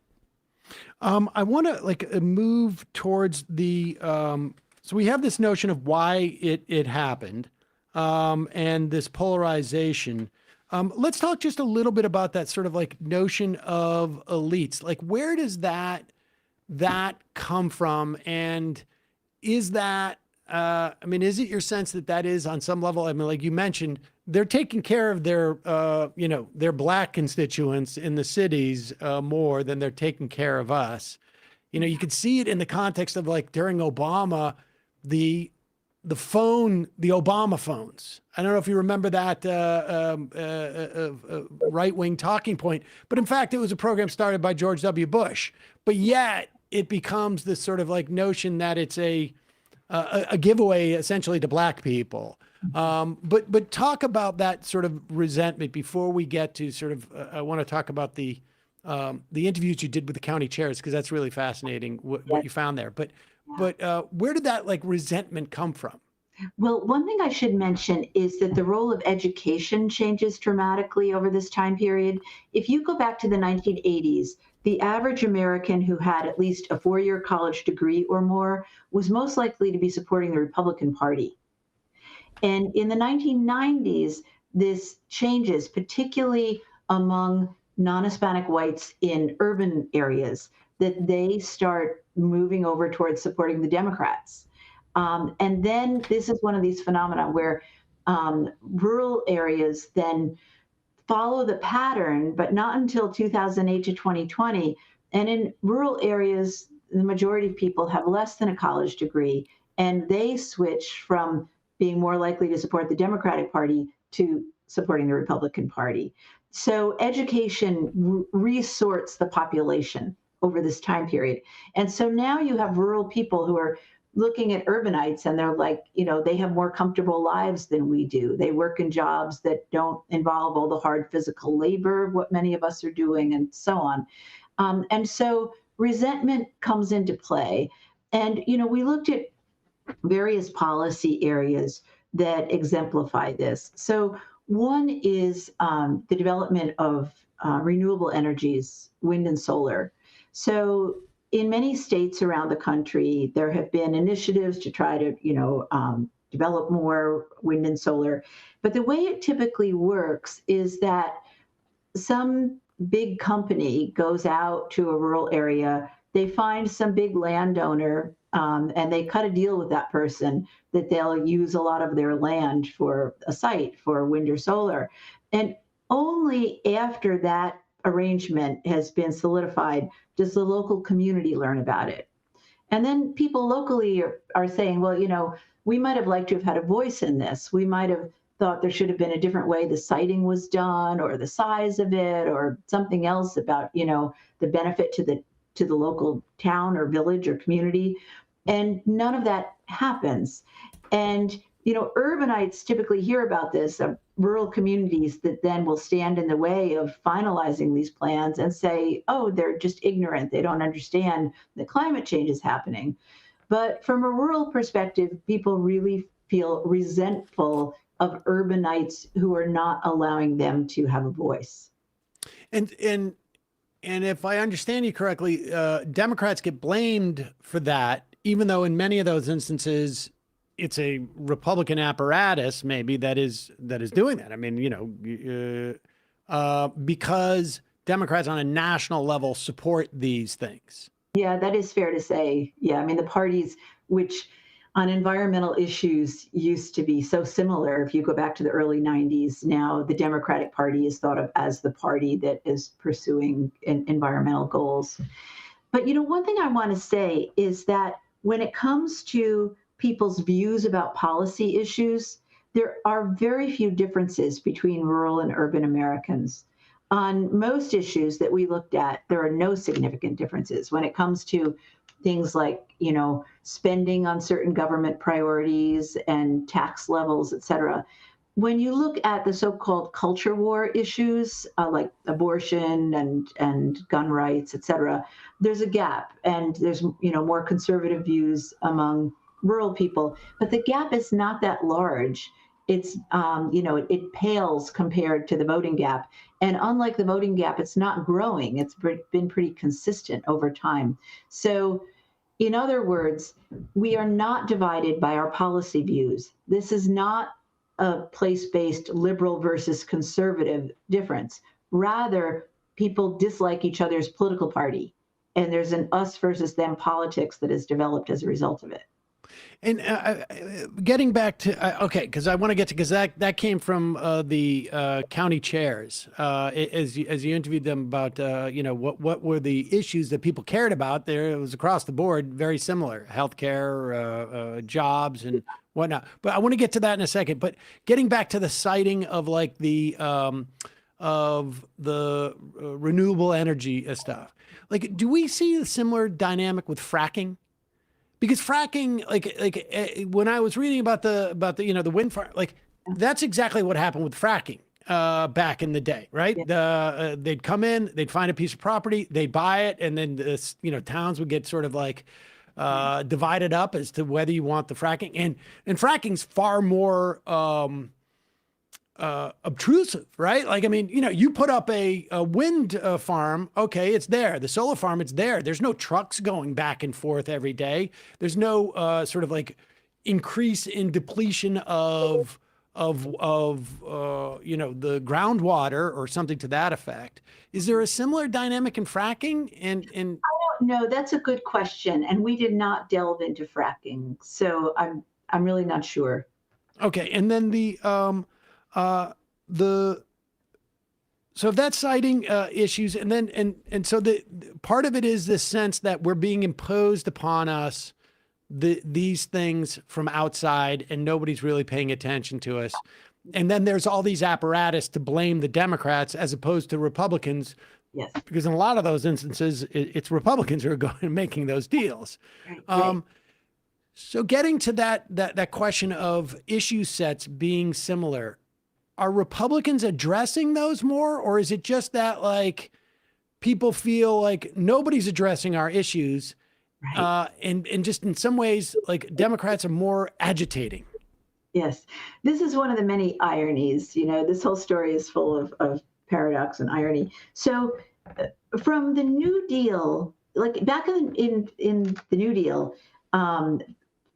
I want to move towards the, so we have this notion of why it happened, and this polarization. Let's talk just a little bit about that sort of like notion of elites. Like, where does that come from? And is that, I mean, is it your sense that that is on some level? I mean, like you mentioned, they're taking care of their, their Black constituents in the cities more than they're taking care of us. You know, you could see it in the context of like during Obama, the Obama phones. I don't know if you remember that right-wing talking point, but in fact, it was a program started by George W. Bush. But yet it becomes this sort of like notion that it's a giveaway essentially to Black people. But talk about that sort of resentment before we get to sort of, I want to talk about the interviews you did with the county chairs, because that's really fascinating what you found there. But where did that like resentment come from? Well, one thing I should mention is that the role of education changes dramatically over this time period. If you go back to the 1980s, the average American who had at least a 4-year college degree or more was most likely to be supporting the Republican Party. And in the 1990s, this changes, particularly among non-Hispanic whites in urban areas, that they start moving over towards supporting the Democrats. And then this is one of these phenomena where rural areas then follow the pattern, but not until 2008 to 2020. And in rural areas, the majority of people have less than a college degree, and they switch from being more likely to support the Democratic Party to supporting the Republican Party. So education resorts the population over this time period. And so now you have rural people who are looking at urbanites and they're like, they have more comfortable lives than we do. They work in jobs that don't involve all the hard physical labor, what many of us are doing, and so on. And so resentment comes into play. And, we looked at various policy areas that exemplify this. So one is the development of renewable energies, wind and solar. So in many states around the country, there have been initiatives to try to, develop more wind and solar. But the way it typically works is that some big company goes out to a rural area, they find some big landowner, and they cut a deal with that person that they'll use a lot of their land for a site for wind or solar. And only after that arrangement has been solidified does the local community learn about it. And then people locally are saying, well, we might have liked to have had a voice in this. We might have thought there should have been a different way the siting was done, or the size of it, or something else about, the benefit to the local town or village or community. And none of that happens. And, urbanites typically hear about this, rural communities that then will stand in the way of finalizing these plans and say, oh, they're just ignorant. They don't understand that climate change is happening. But from a rural perspective, people really feel resentful of urbanites who are not allowing them to have a voice. And if I understand you correctly, Democrats get blamed for that, even though in many of those instances, it's a Republican apparatus maybe that is doing that. I mean, because Democrats on a national level support these things. Yeah, that is fair to say. Yeah, I mean, the parties which on environmental issues used to be so similar. If you go back to the early 90s, now the Democratic Party is thought of as the party that is pursuing environmental goals. But, one thing I want to say is that when it comes to people's views about policy issues, there are very few differences between rural and urban Americans. On most issues that we looked at, there are no significant differences. When it comes to things like, spending on certain government priorities and tax levels, et cetera. When you look at the so-called culture war issues, like abortion and gun rights, et cetera, there's a gap, and there's, more conservative views among rural people, but the gap is not that large. It's, it pales compared to the voting gap. And unlike the voting gap, it's not growing. It's been pretty consistent over time. So in other words, we are not divided by our policy views. This is not a place-based liberal versus conservative difference. Rather, people dislike each other's political party, and there's an us versus them politics that has developed as a result of it. And getting back to okay, because I want to get to, because that came from the county chairs as you interviewed them about what were the issues that people cared about. There, it was across the board very similar: healthcare, jobs, and whatnot. But I want to get to that in a second. But getting back to the citing of like the renewable energy stuff, like, do we see a similar dynamic with fracking? Because fracking, when I was reading about the wind farm, that's exactly what happened with fracking back in the day, right? Yeah. They'd come in, they'd find a piece of property, they'd buy it, and then towns would get sort of divided up as to whether you want the fracking, and fracking's far more obtrusive, right? You put up a wind farm, okay, it's there. The solar farm, it's there. There's no trucks going back and forth every day. There's no increase in depletion of the groundwater or something to that effect. Is there a similar dynamic in fracking? And I don't know. That's a good question, and we did not delve into fracking, so I'm really not sure. Okay, and then so if that's citing issues, and then and so the part of it is this sense that we're being imposed upon us these things from outside, and nobody's really paying attention to us. And then there's all these apparatus to blame the Democrats as opposed to Republicans. Yes. Because in a lot of those instances, it's Republicans who are going and making those deals. Right. So getting to that question of issue sets being similar, are Republicans addressing those more, or is it just that people feel like nobody's addressing our issues, right. And just in some ways Democrats are more agitating? Yes, this is one of the many ironies. This whole story is full of paradox and irony. So from the New Deal, back in the New Deal,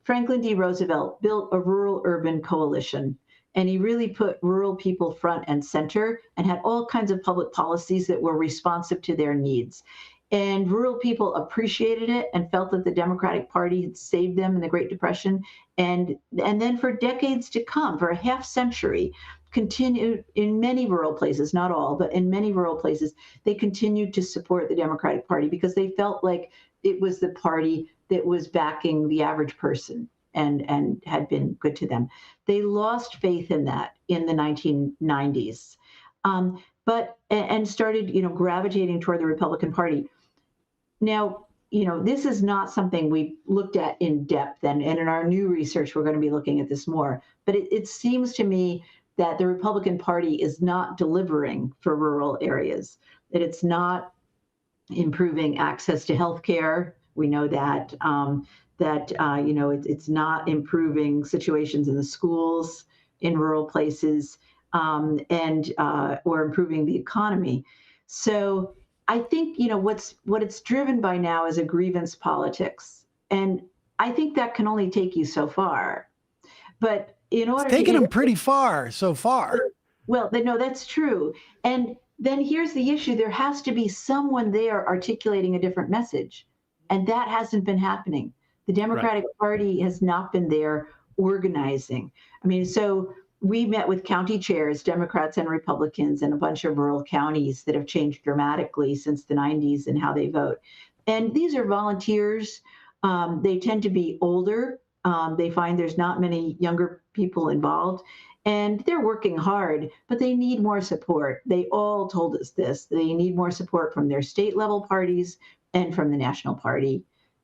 Franklin D. Roosevelt built a rural-urban coalition. And he really put rural people front and center and had all kinds of public policies that were responsive to their needs. And rural people appreciated it and felt that the Democratic Party had saved them in the Great Depression. And then for decades to come, for a half century, continued in many rural places, not all, but in many rural places, they continued to support the Democratic Party because they felt like it was the party that was backing the average person and had been good to them. They lost faith in that in the 1990s, and started, gravitating toward the Republican Party. Now, this is not something we looked at in depth, and in our new research, we're going to be looking at this more. But it seems to me that the Republican Party is not delivering for rural areas, that it's not improving access to health care. We know that. It's not improving situations in the schools in rural places, or improving the economy. So I think, what it's driven by now is a grievance politics. And I think that can only take you so far. But in order it's taken them pretty far so far. Well, no, that's true. And then here's the issue. There has to be someone there articulating a different message. And that hasn't been happening. The Democratic Party has not been there organizing. I mean, so we met with county chairs, Democrats and Republicans, in a bunch of rural counties that have changed dramatically since the 90s in how they vote. And these are volunteers. They tend to be older. They find there's not many younger people involved. And they're working hard, but they need more support. They all told us this. They need more support from their state level parties and from the national party.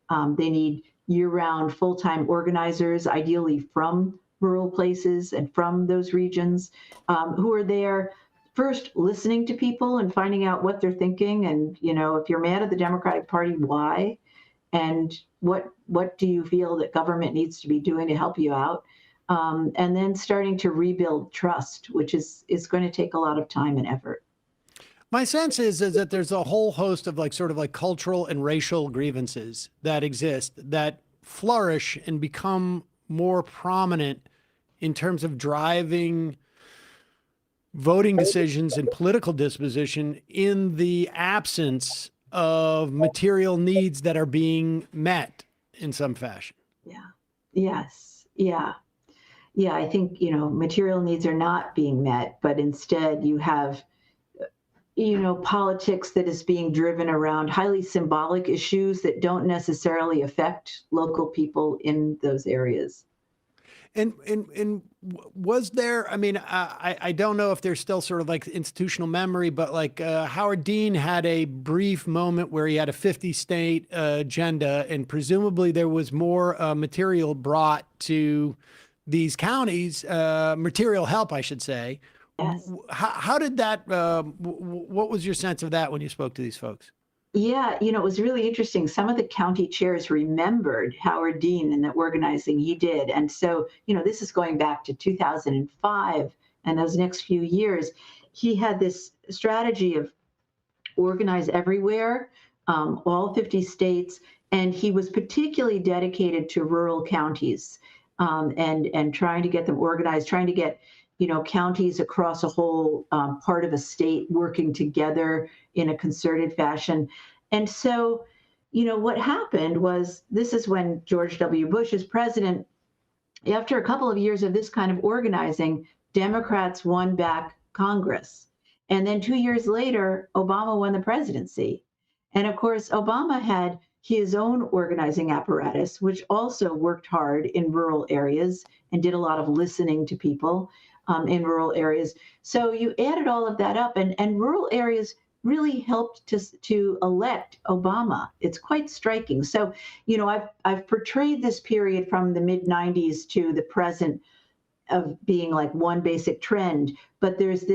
They need year-round full-time organizers, ideally from rural places and from those regions, who are there first listening to people and finding out what they're thinking. And, you know, if you're mad at the Democratic Party, why? And what do you feel that government needs to be doing to help you out? And then starting to rebuild trust, which is going to take a lot of time and effort. My sense is that there's a whole host of sort of cultural and racial grievances that exist that flourish and become more prominent in terms of driving voting decisions and political disposition in the absence of material needs that are being met in some fashion. Yeah. Yes. Yeah. Yeah, I think, you know, material needs are not being met, but instead you have, you know, politics that is being driven around highly symbolic issues that don't necessarily affect local people in those areas. And was there, I mean, I don't know if there's still sort of institutional memory, but Howard Dean had a brief moment where he had a 50-state agenda, and presumably there was more material brought to these counties, material help, I should say. Yes. How did that, what was your sense of that when you spoke to these folks? Yeah, you know, it was really interesting. Some of the county chairs remembered Howard Dean and the organizing he did. And so, you know, this is going back to 2005 and those next few years. He had this strategy of organize everywhere, all 50 states, and he was particularly dedicated to rural counties. And trying to get them organized, trying to get, you know, counties across a whole part of a state working together in a concerted fashion. And so, you know, what happened was, this is when George W. Bush is president. After a couple of years of this kind of organizing, Democrats won back Congress. And then 2 years later, Obama won the presidency. And of course, Obama had his own organizing apparatus, which also worked hard in rural areas and did a lot of listening to people in rural areas. So you added all of that up, and rural areas really helped to elect Obama. It's quite striking. So, you know, I've portrayed this period from the mid-90s to the present of being like one basic trend, but there's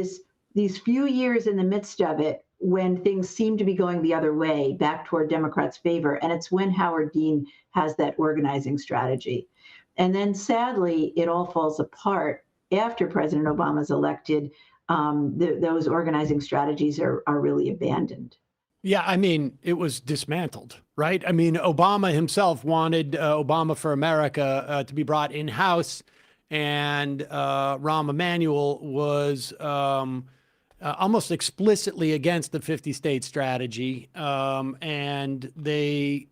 these few years in the midst of it when things seem to be going the other way, back toward Democrats' favor. And it's when Howard Dean has that organizing strategy. And then sadly, it all falls apart after President Obama's elected. Those organizing strategies are really abandoned. Yeah, I mean, it was dismantled, right? I mean, Obama himself wanted Obama for America to be brought in-house, and Rahm Emanuel was almost explicitly against the 50-state strategy, and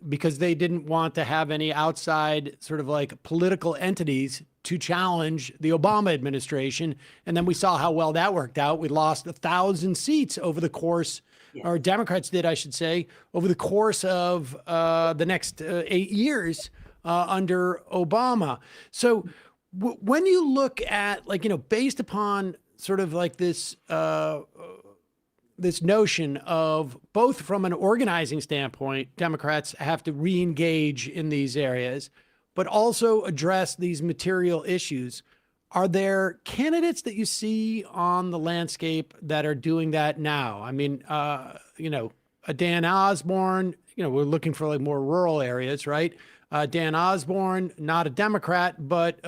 because they didn't want to have any outside sort of political entities to challenge the Obama administration. And then we saw how well that worked out. We lost 1,000 seats over the course, or Democrats did, I should say, over the course of the next 8 years under Obama. So when you look at, based upon sort of this this notion of, both from an organizing standpoint, Democrats have to re-engage in these areas, but also address these material issues. Are there candidates that you see on the landscape that are doing that now? I mean, Dan Osborne, we're looking for more rural areas, right? Dan Osborne, not a Democrat, but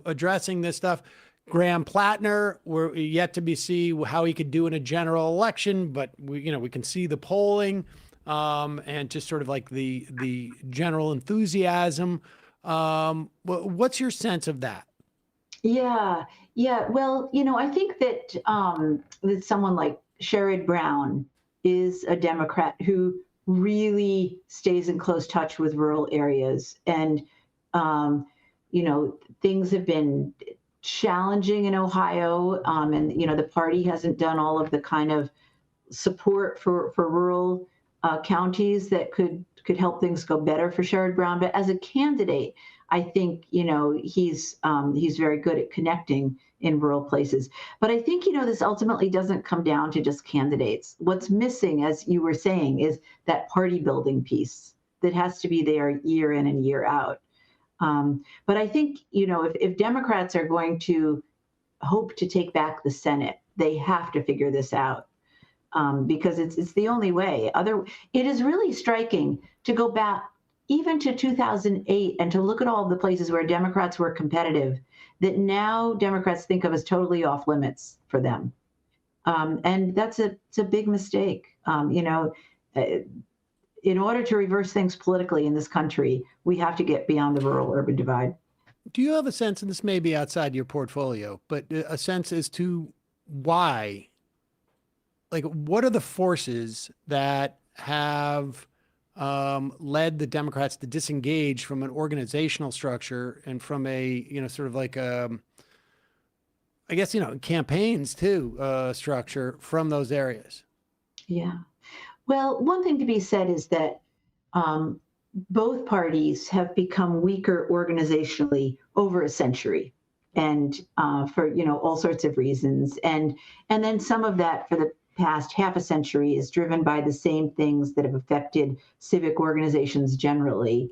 addressing this stuff. Graham Plattner, we're yet to be see how he could do in a general election, but we can see the polling and just sort of the general enthusiasm. What's your sense of that? Yeah. Well, I think that someone like Sherrod Brown is a Democrat who really stays in close touch with rural areas and Things have been challenging in Ohio, and the party hasn't done all of the kind of support for rural counties that could help things go better for Sherrod Brown. But as a candidate, I think he's very good at connecting in rural places. But I think this ultimately doesn't come down to just candidates. What's missing, as you were saying, is that party building piece that has to be there year in and year out. But I think if Democrats are going to hope to take back the Senate, they have to figure this out. Because it's the only way. It is really striking to go back even to 2008 and to look at all of the places where Democrats were competitive that now Democrats think of as totally off limits for them. And it's a big mistake. In order to reverse things politically in this country, we have to get beyond the rural-urban divide. Do you have a sense, and this may be outside your portfolio, but a sense as to why? Like, what are the forces that have led the Democrats to disengage from an organizational structure and from a, sort of like campaigns too, structure from those areas? Yeah. Well, one thing to be said is that both parties have become weaker organizationally over a century, and for all sorts of reasons, and then some of that for the past half a century is driven by the same things that have affected civic organizations generally.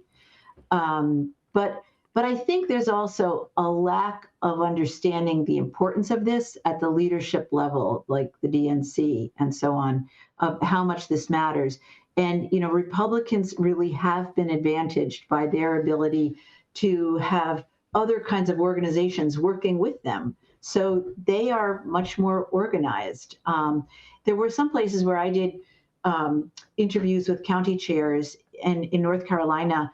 But I think there's also a lack of understanding the importance of this at the leadership level, like the DNC and so on, of how much this matters. And, Republicans really have been advantaged by their ability to have other kinds of organizations working with them. So they are much more organized. There were some places where I did interviews with county chairs in North Carolina,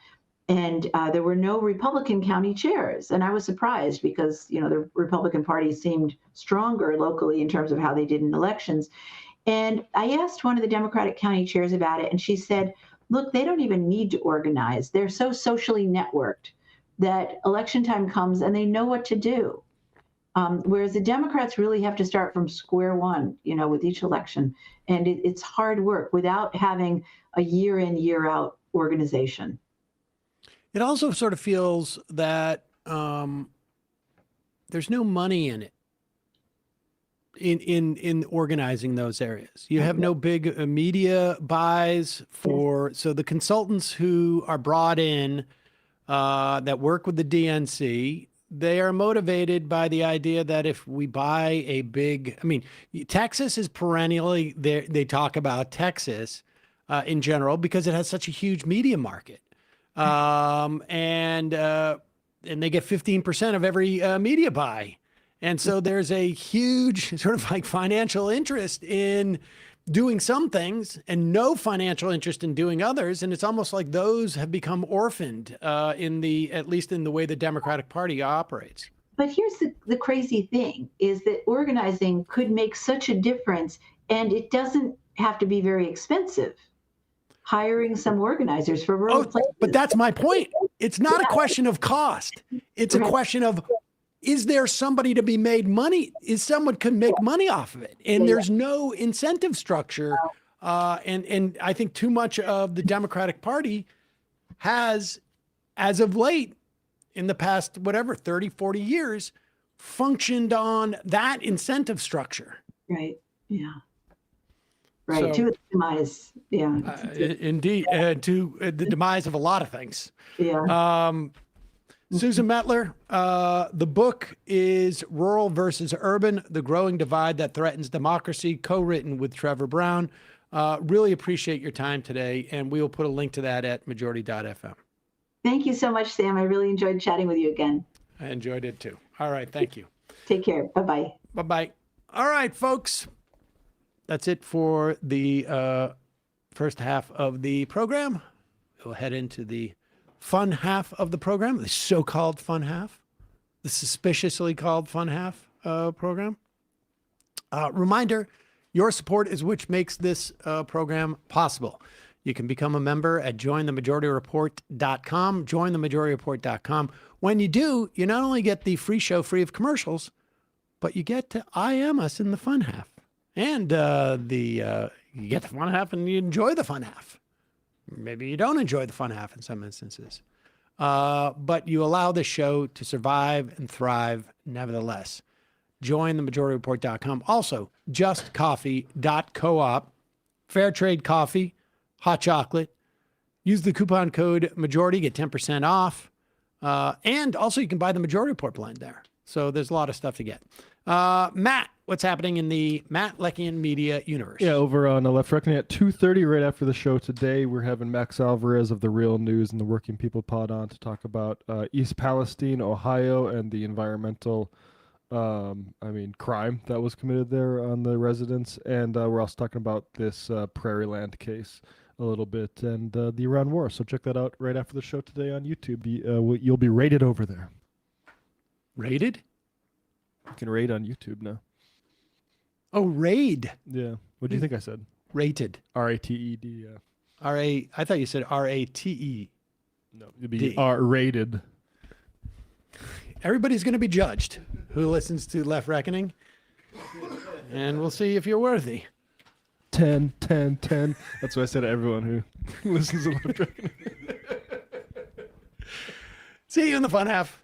and there were no Republican county chairs. And I was surprised because, the Republican Party seemed stronger locally in terms of how they did in elections. And I asked one of the Democratic county chairs about it, and she said, look, they don't even need to organize. They're so socially networked that election time comes and they know what to do. Whereas the Democrats really have to start from square one, with each election. And it's hard work without having a year in, year out organization. It also sort of feels that there's no money in it, in organizing those areas. You have no big media buys so the consultants who are brought in that work with the DNC, they are motivated by the idea that if we buy a big, Texas is perennially there. They talk about Texas in general because it has such a huge media market. And they get 15% of every media buy. And so there's a huge sort of like financial interest in doing some things and no financial interest in doing others. And it's almost like those have become orphaned at least in the way the Democratic Party operates. But here's the crazy thing is that organizing could make such a difference, and it doesn't have to be very expensive. Hiring some organizers for rural places. But that's my point. It's not a question of cost. It's a question of, is there somebody to be made money? Is someone can make money off of it? And there's no incentive structure. And I think too much of the Democratic Party has, as of late, in the past, 30, 40 years, functioned on that incentive structure. Right. Yeah. Right. To its demise. Yeah. Indeed. To the demise of a lot of things. Yeah. Suzanne Mettler, the book is Rural versus Urban, The Growing Divide That Threatens Democracy, co-written with Trevor Brown. Really appreciate your time today, and we will put a link to that at majority.fm. Thank you so much, Sam. I really enjoyed chatting with you again. I enjoyed it too. All right. Thank you. Take care. Bye-bye. Bye-bye. All right, folks. That's it for the first half of the program. We'll head into the fun half of the program, the so-called fun half, the suspiciously called fun half program. Reminder, your support is which makes this program possible. You can become a member at jointhemajorityreport.com, jointhemajorityreport.com. When you do, you not only get the free show free of commercials, but you get to IM us in the fun half. And you get the fun half and you enjoy the fun half. Maybe you don't enjoy the fun half in some instances. But you allow the show to survive and thrive nevertheless. JoinTheMajorityReport.com. Also, JustCoffee.coop. Fair trade coffee, hot chocolate. Use the coupon code majority, get 10% off. And also you can buy the Majority Report blend there. So there's a lot of stuff to get. Matt, what's happening in the Matt Leckian media universe? Yeah, over on Left Reckoning at 2:30 right after the show today, we're having Max Alvarez of The Real News and the Working People Pod on to talk about East Palestine, Ohio, and the environmental crime that was committed there on the residents. And we're also talking about this Prairie Land case a little bit and the Iran war. So check that out right after the show today on YouTube. You'll be rated over there. Rated? You can raid on YouTube now. Oh, raid. Yeah. What do you think I said? Rated. R-A-T-E-D, yeah. I thought you said R-A-T-E. No, it'd be R-rated. Everybody's going to be judged who listens to Left Reckoning. And we'll see if you're worthy. 10, 10, 10. That's what I said to everyone who listens to Left Reckoning. See you in the fun half.